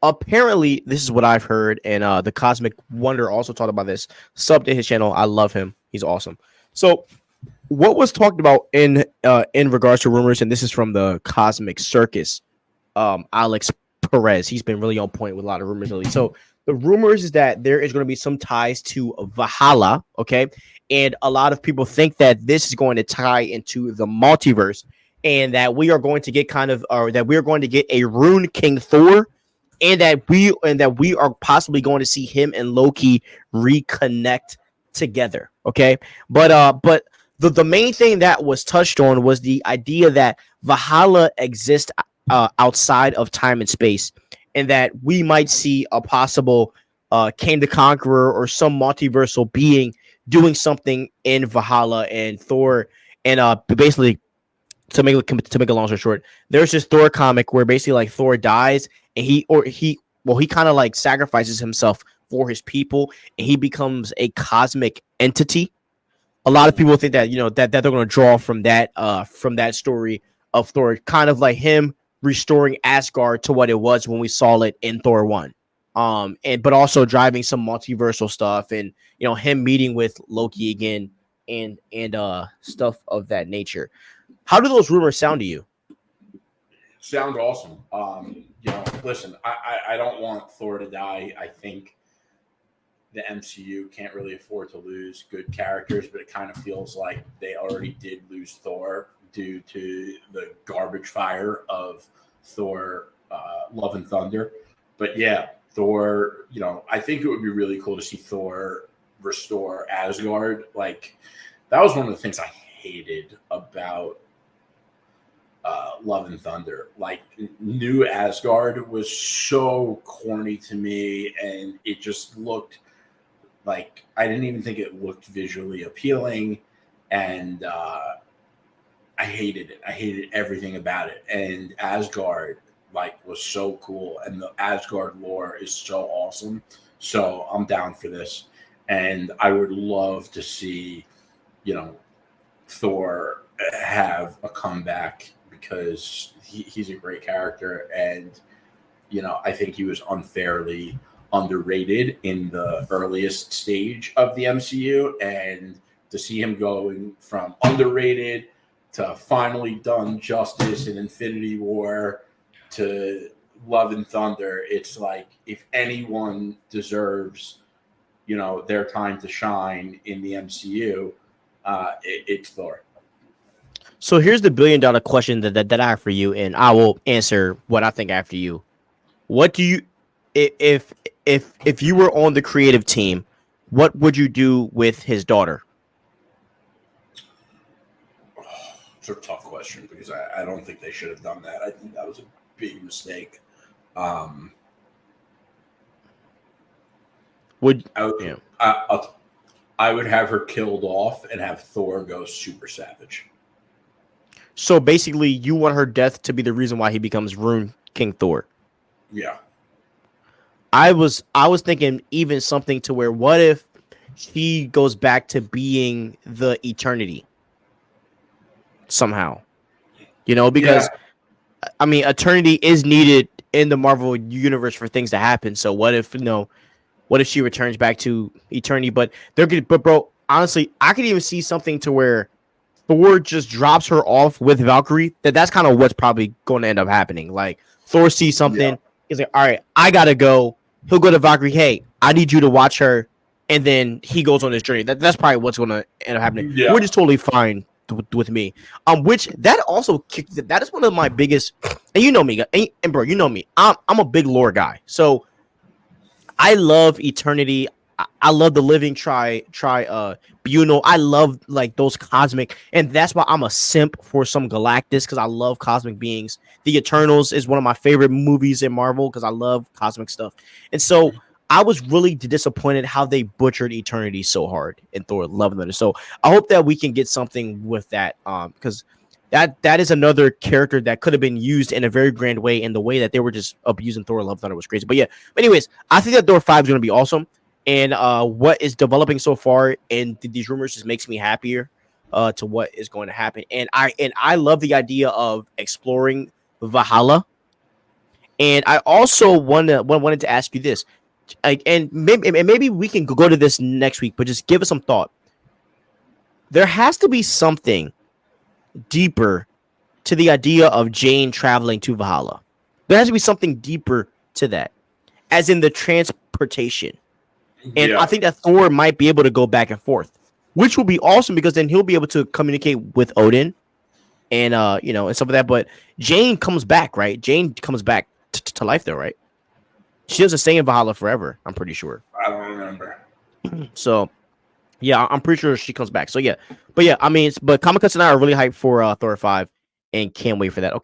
apparently, this is what I've heard, and the Cosmic Wonder also talked about this. Sub to his channel. I love him. He's awesome. So what was talked about in regards to rumors, and this is from the Cosmic Circus, Alex Perez. He's been really on point with a lot of rumors lately. So the rumors is that there is going to be some ties to Valhalla, okay? And a lot of people think that this is going to tie into the multiverse, and that we are going to get or that we are going to get a Rune King Thor, and that we are possibly going to see him and Loki reconnect together. Okay, but the main thing that was touched on was the idea that Valhalla exists outside of time and space, and that we might see a possible Kang the Conqueror or some multiversal being doing something in Valhalla, and Thor, and basically, to make a long story short, there's this Thor comic where basically like Thor dies, and he kind of like sacrifices himself for his people, and he becomes a cosmic entity. A lot of people think that that they're going to draw from that story of Thor, kind of like him restoring Asgard to what it was when we saw it in Thor 1. And but also driving some multiversal stuff, and him meeting with Loki again, and stuff of that nature. How do those rumors sound to you? Sound awesome. Listen, I don't want Thor to die. I think the MCU can't really afford to lose good characters, but it kind of feels like they already did lose Thor due to the garbage fire of Thor Love and Thunder. But yeah, Thor, I think it would be really cool to see Thor restore Asgard. Like, that was one of the things I hated about Love and Thunder. Like, New Asgard was so corny to me, and it just looked like, I didn't even think it looked visually appealing, and I hated it. I hated everything about it. And Asgard was so cool, and the Asgard lore is so awesome. So I'm down for this, and I would love to see Thor have a comeback, because he's a great character, and I think he was unfairly underrated in the earliest stage of the MCU, and to see him going from underrated to finally done justice in Infinity War to Love and Thunder, it's like, if anyone deserves their time to shine in the MCU, it's Thor. So here's the $1 billion question that I have for you, and I will answer what I think after you. What do you, if you were on the creative team, what would you do with his daughter? It's a tough question, because I don't think they should have done that. I think that was a big mistake. I would have her killed off and have Thor go super savage. So basically, you want her death to be the reason why he becomes Rune King Thor. Yeah. I was thinking even something to where, what if she goes back to being the Eternity somehow? Because I mean, Eternity is needed in the Marvel universe for things to happen. So what if she returns back to Eternity? But bro, honestly, I could even see something to where Thor just drops her off with Valkyrie. That's kind of what's probably going to end up happening. Like, Thor sees something, he's like, all right, I gotta go. He'll go to Valkyrie. Hey, I need you to watch her, and then he goes on his journey. That's probably what's going to end up happening. Yeah. Which is totally fine with me. Which that also that is one of my biggest. And you know me, and bro, you know me. I'm a big lore guy, so I love Eternity. I love the living tribunal. I love like those cosmic, and that's why I'm a simp for some Galactus, because I love cosmic beings. The Eternals is one of my favorite movies in Marvel, because I love cosmic stuff. And so I was really disappointed how they butchered Eternity so hard in Thor: Love and Thunder. So I hope that we can get something with that, because that is another character that could have been used in a very grand way, and the way that they were just abusing Thor: Love and Thunder was crazy. But yeah, anyways, I think that Thor 5 is going to be awesome. And what is developing so far and these rumors just makes me happier to what is going to happen. And I love the idea of exploring Valhalla And I also wanted to ask you this, and maybe we can go to this next week, but just give us some thought. There has to be something deeper to the idea of Jane traveling to Valhalla. There has to be something deeper to that, as in the transportation. And I think that Thor might be able to go back and forth, which will be awesome because then he'll be able to communicate with Odin and and some of that. But Jane comes back, right? Jane comes back to life though, right? She doesn't stay in Valhalla forever, I'm pretty sure. I don't remember. So yeah, I'm pretty sure she comes back. So yeah. But yeah, I mean, but Comic Cuts and I are really hyped for Thor 5 and can't wait for that. Okay.